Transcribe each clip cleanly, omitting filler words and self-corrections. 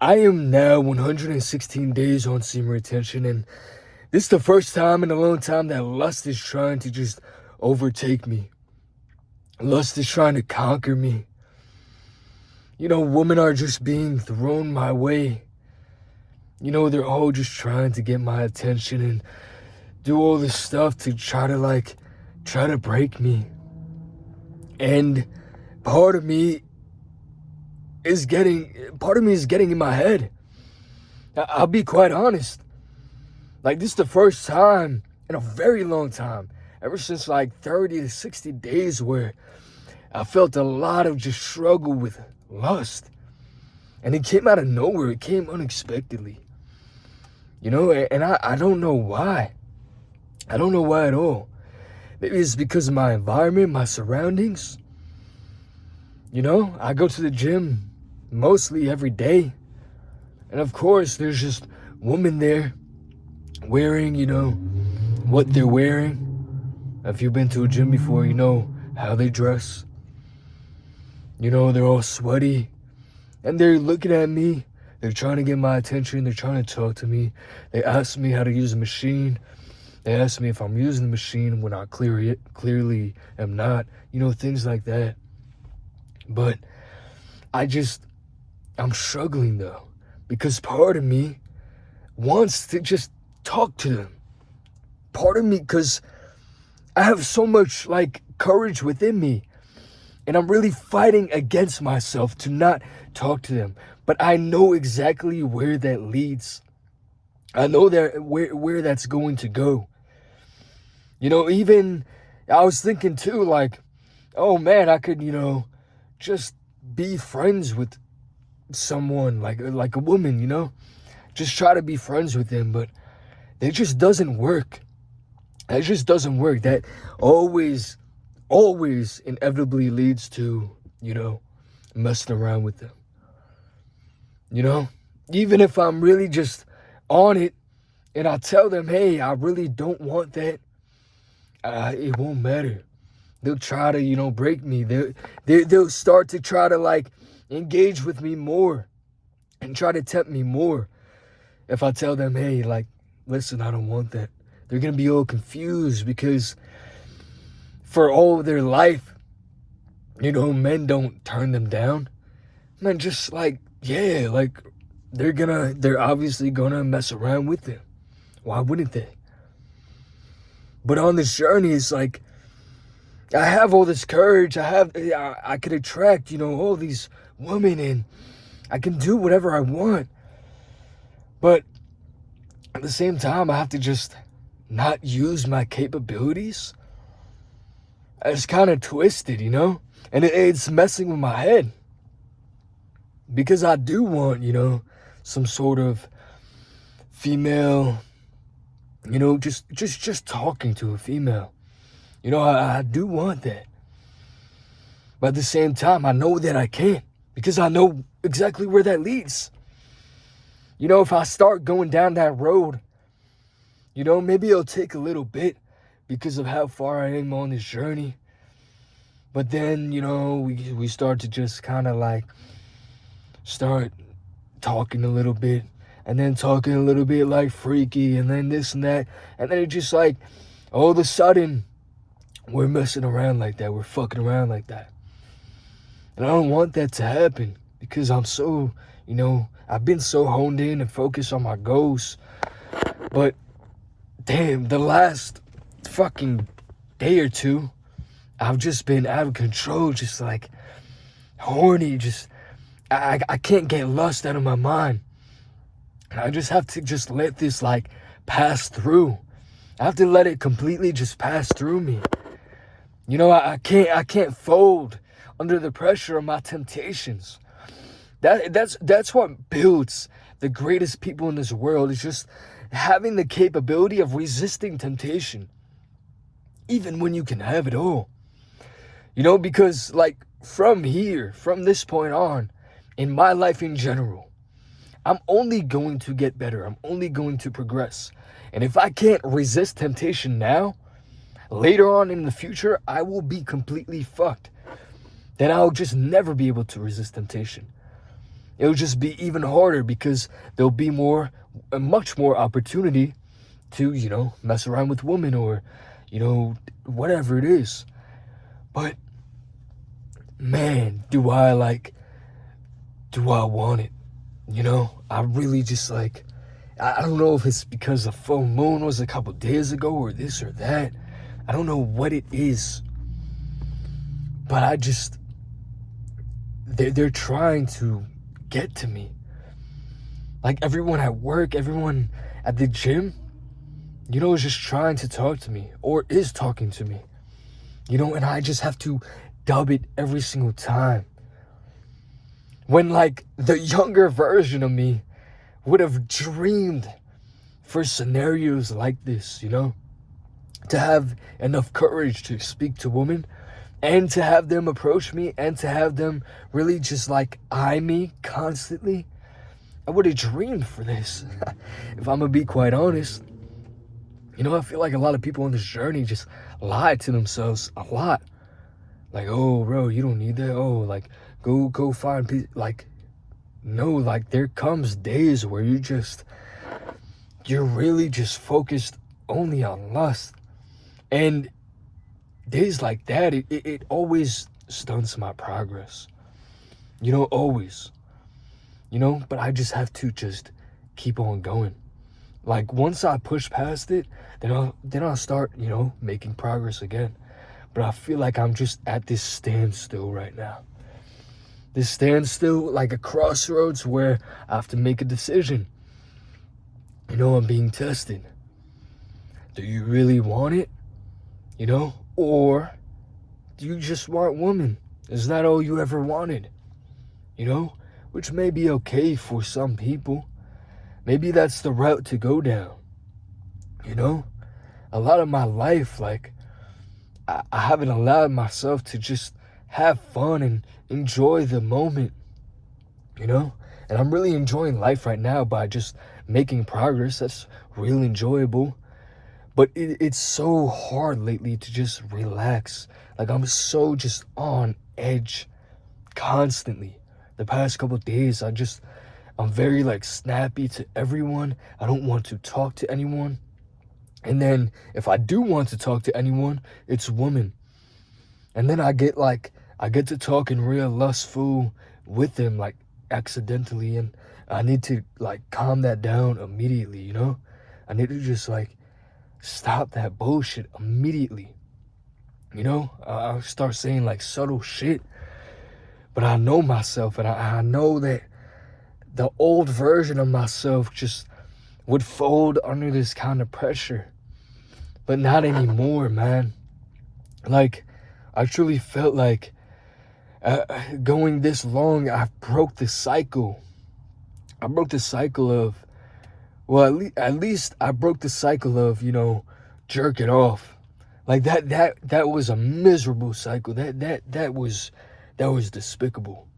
I am now 116 days on semen retention, and this is the first time in a long time that lust is trying to just overtake me. Lust is trying to conquer me. Women are just being thrown my way. They're all just trying to get my attention and do all this stuff to try to break me. And part of me part of me is getting in my head. I'll be quite honest. Like, this is the first time in a very long time, ever since like 30 to 60 days, where I felt a lot of just struggle with lust. And it came out of nowhere. It came unexpectedly. And I don't know why. I don't know why at all. Maybe it's because of my environment, my surroundings. I go to the gym mostly every day. And of course, there's just women there wearing, what they're wearing. If you've been to a gym before, you know how they dress. They're all sweaty. And they're looking at me. They're trying to get my attention. They're trying to talk to me. They ask me how to use the machine. They ask me if I'm using the machine when I clearly am not. Things like that. But I'm struggling though. Because part of me wants to just talk to them. Part of me, because I have so much courage within me. And I'm really fighting against myself to not talk to them. But I know exactly where that leads. I know that where that's going to go. Even I was thinking too, oh man, I could, just be friends with someone like a woman, just try to be friends with them, but it just doesn't work. It just doesn't work. That always inevitably leads to, messing around with them. Even if I'm really just on it and I tell them, hey, I really don't want that, it won't matter. They'll try to, break me. They'll start to try to engage with me more and try to tempt me more. If I tell them, hey, listen, I don't want that. They're going to be all confused because for all of their life, men don't turn them down. Men just they're obviously gonna mess around with them. Why wouldn't they? But on this journey, it's I have all this courage. I could attract, all these women, and I can do whatever I want. But at the same time, I have to just not use my capabilities. It's kind of twisted, and it's messing with my head. Because I do want, some sort of female, just talking to a female. I do want that. But at the same time, I know that I can't, because I know exactly where that leads. If I start going down that road, maybe it'll take a little bit because of how far I am on this journey. But then, we start to just kind of start talking a little bit, and then talking a little bit freaky, and then this and that. And then it just all of a sudden, we're messing around like that. We're fucking around like that. And I don't want that to happen because I'm so, I've been so honed in and focused on my goals. But damn, the last fucking day or two, I've just been out of control, just horny, just I can't get lust out of my mind. I just have to just let this pass through. I have to let it completely just pass through me. I can't fold under the pressure of my temptations. That's what builds the greatest people in this world, is just having the capability of resisting temptation, even when you can have it all. Because from this point on, in my life in general, I'm only going to get better. I'm only going to progress. And if I can't resist temptation now, later on in the future, I will be completely fucked. Then I'll just never be able to resist temptation. it'll just be even harder because there'll be much more opportunity to, mess around with women or, whatever it is. But man, do I want it? I really just like, I don't know if it's because the full moon was a couple days ago or this or that. I don't know what it is. But they're trying to get to me. Like everyone at work, everyone at the gym, is just trying to talk to me or is talking to me. And I just have to dub it every single time. When like the younger version of me would have dreamed for scenarios like this, to have enough courage to speak to women and to have them approach me and to have them really just like eye me constantly. I would have dreamed for this. If I'm gonna be quite honest, I feel like a lot of people on this journey just lie to themselves a lot. Like, oh, bro, you don't need that. Oh, like, go find peace. Like, no, like, there comes days where you're really just focused only on lust. And days like that, it always stunts my progress. Always. But I just have to just keep on going. Like, once I push past it, then I'll start, making progress again. But I feel like I'm just at this standstill right now. This standstill, like a crossroads where I have to make a decision. I'm being tested. Do you really want it? Or do you just want women? Is that all you ever wanted? Which may be okay for some people. Maybe that's the route to go down. A lot of my life, like, I haven't allowed myself to just have fun and enjoy the moment, And I'm really enjoying life right now by just making progress. That's real enjoyable. But it's so hard lately to just relax. Like, I'm so just on edge constantly. The past couple of days, I'm very like snappy to everyone. I don't want to talk to anyone. And then if I do want to talk to anyone, it's women. And then I get to talking real lustful with them, like accidentally. And I need to like calm that down immediately, I need to just like stop that bullshit immediately. I'll start saying like subtle shit. But I know myself, and I know that the old version of myself just would fold under this kind of pressure. But not anymore, man. Like, I truly felt like going this long, I broke the cycle. I broke the cycle of, well, at least I broke the cycle of, jerking off. Like that was a miserable cycle. That was despicable.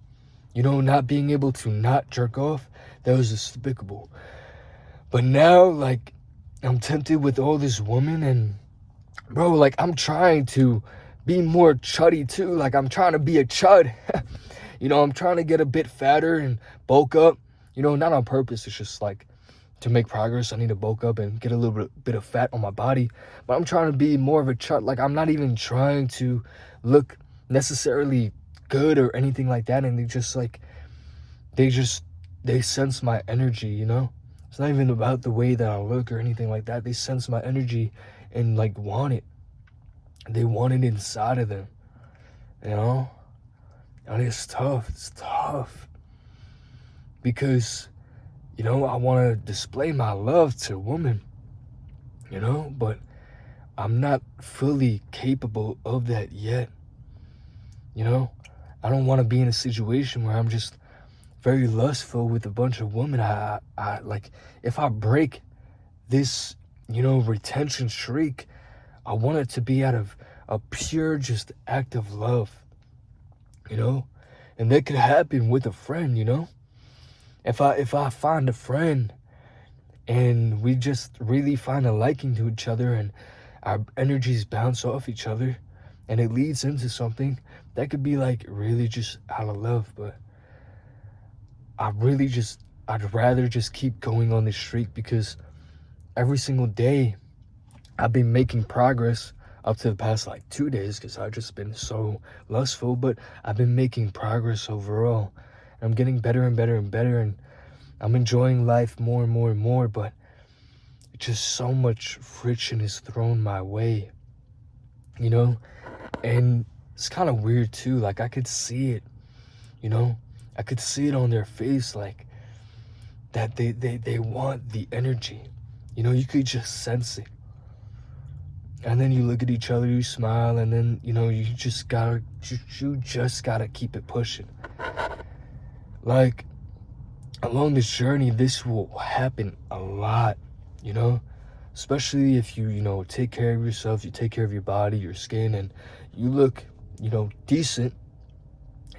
Not being able to not jerk off, that was despicable. But now, like, I'm tempted with all this woman, and bro, like, I'm trying to be more chuddy too. Like, I'm trying to be a chud. I'm trying to get a bit fatter and bulk up. Not on purpose. It's just like to make progress, I need to bulk up and get a little bit of fat on my body. But I'm trying to be more of a chud. Like, I'm not even trying to look necessarily good or anything like that. And they sense my energy, It's not even about the way that I look or anything like that. They sense my energy and like want it. They want it inside of them, And it's tough. It's tough. Because, I want to display my love to women, but I'm not fully capable of that yet. I don't want to be in a situation where I'm just very lustful with a bunch of women. I like, if I break this, retention streak, I want it to be out of a pure just act of love, and that could happen with a friend, if I find a friend and we just really find a liking to each other and our energies bounce off each other and it leads into something that could be like really just out of love. But I'd rather just keep going on this streak because every single day I've been making progress up to the past like 2 days because I've just been so lustful, but I've been making progress overall. I'm getting better and better and better, and I'm enjoying life more and more and more, but just so much friction is thrown my way, you know? And it's kind of weird too. Like, I could see it, you know? I could see it on their face, like, that they want the energy. You know, you could just sense it. And then you look at each other, you smile, and then, you know, you just gotta keep it pushing. Like, along this journey, this will happen a lot, you know? Especially if you know, take care of yourself, you take care of your body, your skin, and you look, you know, decent,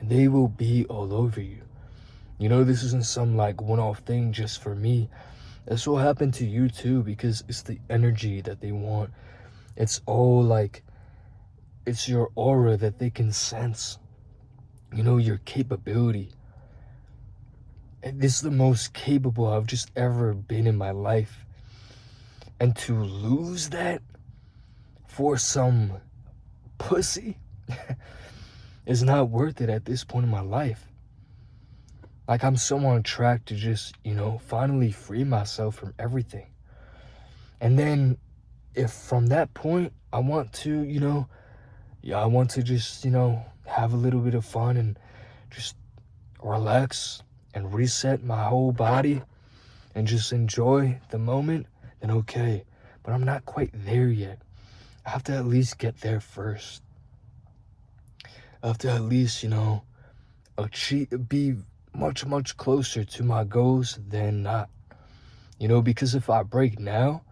they will be all over you. You know, this isn't some like one-off thing just for me. This will happen to you too, because it's the energy that they want. It's all like, it's your aura that they can sense, you know, your capability. And this is the most capable I've just ever been in my life. And to lose that for some pussy is not worth it at this point in my life. Like, I'm so on track to just, you know, finally free myself from everything. And then if from that point I want to, you know, I want to just, you know, have a little bit of fun and just relax and reset my whole body and just enjoy the moment, then okay. But I'm not quite there yet. I have to at least get there first. I have to at least, you know, be much, much closer to my goals than not. You know, because if I break now,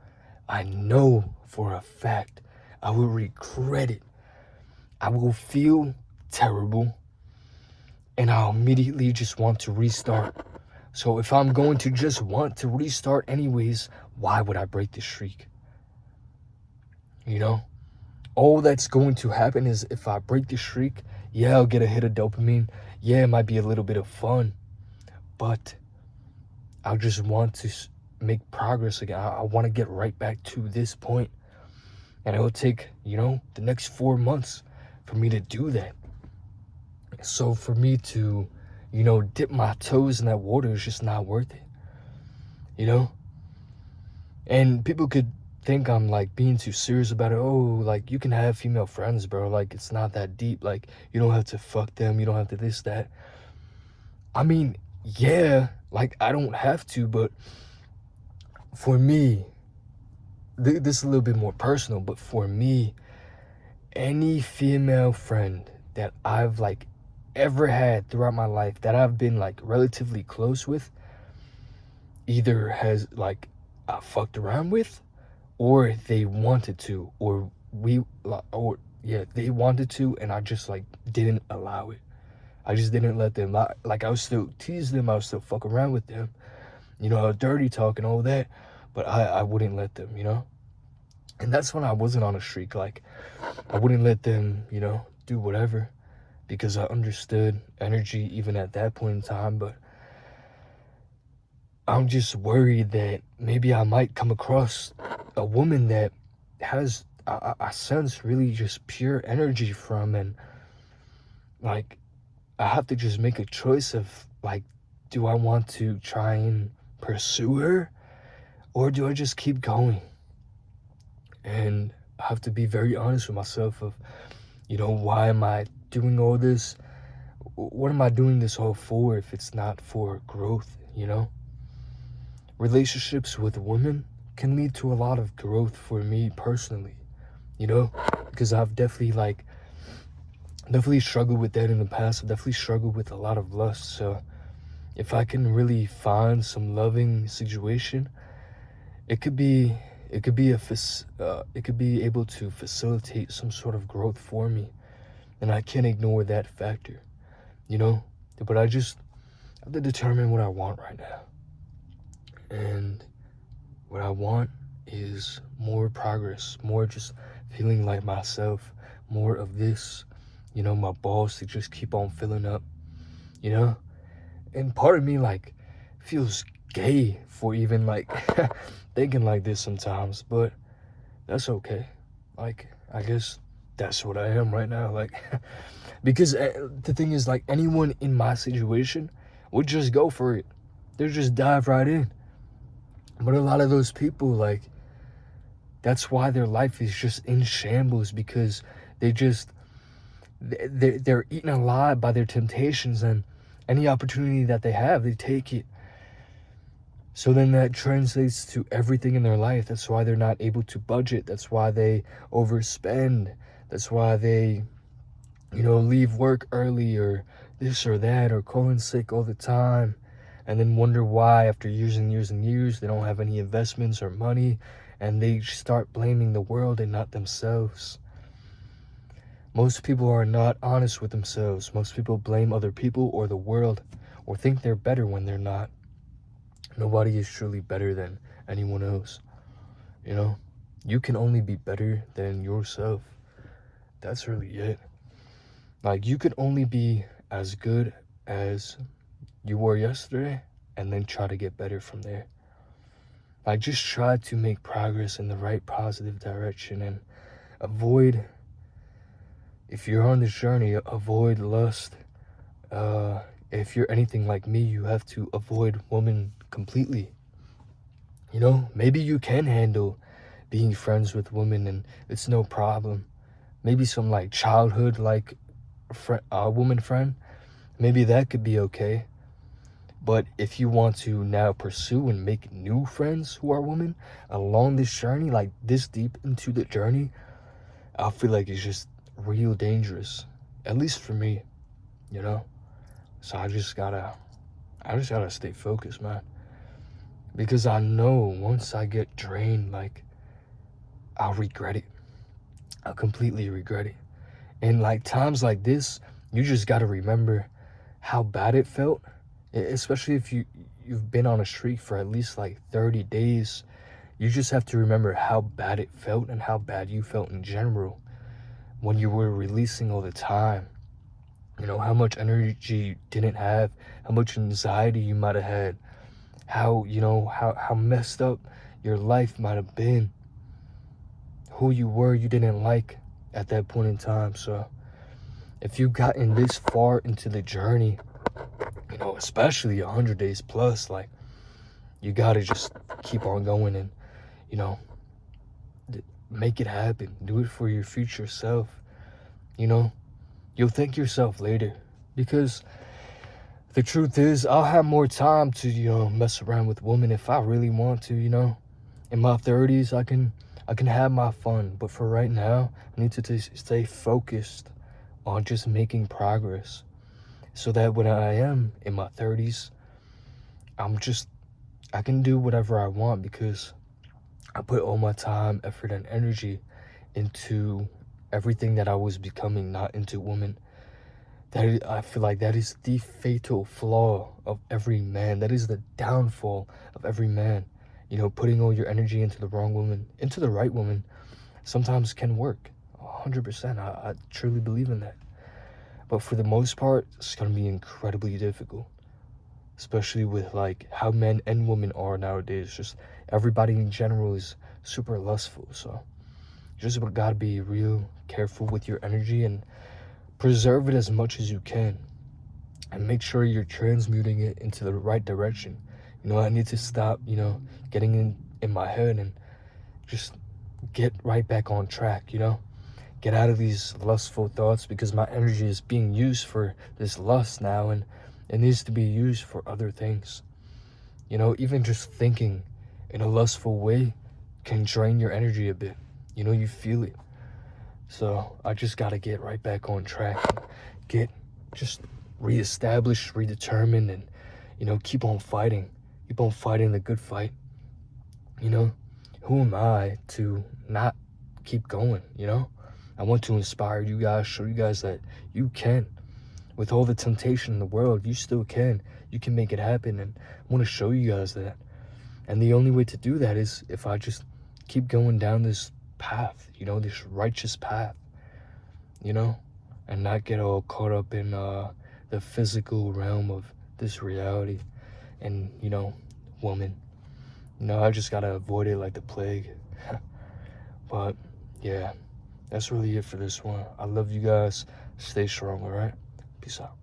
I know for a fact I will regret it. I will feel terrible, and I'll immediately just want to restart. So if I'm going to just want to restart anyways, why would I break the streak? You know? All that's going to happen is if I break the streak, yeah, I'll get a hit of dopamine. Yeah, it might be a little bit of fun, but I'll just want to make progress again. I want to get right back to this point. And it will take, you know, the next 4 months for me to do that. So for me to, you know, dip my toes in that water is just not worth it. You know? And people could think I'm like being too serious about it. Oh, like, you can have female friends, bro. Like, it's not that deep. Like, you don't have to fuck them. You don't have to this, that. I mean, yeah, like, I don't have to, but for me, this is a little bit more personal, but for me, any female friend that I've like ever had throughout my life that I've been like relatively close with, either has like I fucked around with, or they wanted to, or they wanted to, and I just like didn't allow it. I just didn't let them. Like, I would still tease them, I would still fuck around with them, you know, dirty talk and all that, but I wouldn't let them, you know. And that's when I wasn't on a streak. Like, I wouldn't let them, you know, do whatever, because I understood energy even at that point in time. But I'm just worried that maybe I might come across a woman that has I sense really just pure energy from, and like, I have to just make a choice of like, do I want to try and pursue her, or do I just keep going? And I have to be very honest with myself of, you know, why am I doing all this? What am I doing this all for if it's not for growth, you know? Relationships with women can lead to a lot of growth for me personally, you know? Because I've definitely struggled with that in the past. I've definitely struggled with a lot of lust. So if I can really find some loving situation, it could be able to facilitate some sort of growth for me, and I can't ignore that factor, you know. But I just have to determine what I want right now, and what I want is more progress, more just feeling like myself, more of this, you know, my balls to just keep on filling up, you know. And part of me like feels gay for even like thinking like this sometimes, but that's okay. Like, I guess that's what I am right now. Like, because the thing is, like, anyone in my situation would just go for it. They'd just dive right in. But a lot of those people, like, that's why their life is just in shambles, because they just, they're eaten alive by their temptations, and any opportunity that they have, they take it. So then that translates to everything in their life. That's why they're not able to budget. That's why they overspend. That's why they, leave work early, or this or that, or call in sick all the time, and then wonder why after years and years and years they don't have any investments or money, and they start blaming the world and not themselves. Most people are not honest with themselves. Most people blame other people or the world, or think they're better when they're not. Nobody is truly better than anyone else. You can only be better than yourself. That's really it. Like, you could only be as good as you were yesterday, and then try to get better from there. Like, just try to make progress in the right positive direction, and avoid, if you're on this journey, avoid lust. If you're anything like me, you have to avoid women completely. Maybe you can handle being friends with women and it's no problem. Maybe some like childhood like woman friend, maybe that could be okay. But if you want to now pursue and make new friends who are women along this journey, like this deep into the journey, I feel like it's just real dangerous. At least for me, you know? So I just gotta stay focused, man. Because I know once I get drained, like, I'll regret it. I'll completely regret it. And like times like this, you just gotta remember how bad it felt. Especially if you've been on a streak for at least like 30 days. You just have to remember how bad it felt and how bad you felt in general when you were releasing all the time. How much energy you didn't have, how much anxiety you might have had, how messed up your life might have been, who you were you didn't like at that point in time. So if you've gotten this far into the journey, especially 100 days plus, like, you gotta just keep on going and, make it happen. Do it for your future self. You'll thank yourself later, because the truth is, I'll have more time to, mess around with women if I really want to. In my 30s, I can have my fun, but for right now, I need to stay focused on just making progress, so that when I am in my 30s, I can do whatever I want, because I put all my time, effort, and energy into everything that I was becoming, not into women. I feel like that is the fatal flaw of every man. That is the downfall of every man. Putting all your energy into the wrong woman, into the right woman, sometimes can work. 100%. I truly believe in that. But for the most part, it's going to be incredibly difficult. Especially with like how men and women are nowadays. Just everybody in general is super lustful. So you just gotta be real careful with your energy and preserve it as much as you can, and make sure you're transmuting it into the right direction. I need to stop, getting in my head and just get right back on track, get out of these lustful thoughts, because my energy is being used for this lust now, and it needs to be used for other things. Even just thinking in a lustful way can drain your energy a bit. You feel it. So I just gotta get right back on track, and get just reestablished, redetermined, and keep on fighting the good fight. Who am I to not keep going? I want to inspire you guys, show you guys that you can. With all the temptation in the world, you still can. You can make it happen, and I want to show you guys that. And the only way to do that is if I just keep going down this path, this righteous path, and not get all caught up in the physical realm of this reality and, you know, woman. You know, I just gotta avoid it like the plague. But yeah, that's really it for this one. I love you guys. Stay strong, all right? Peace out.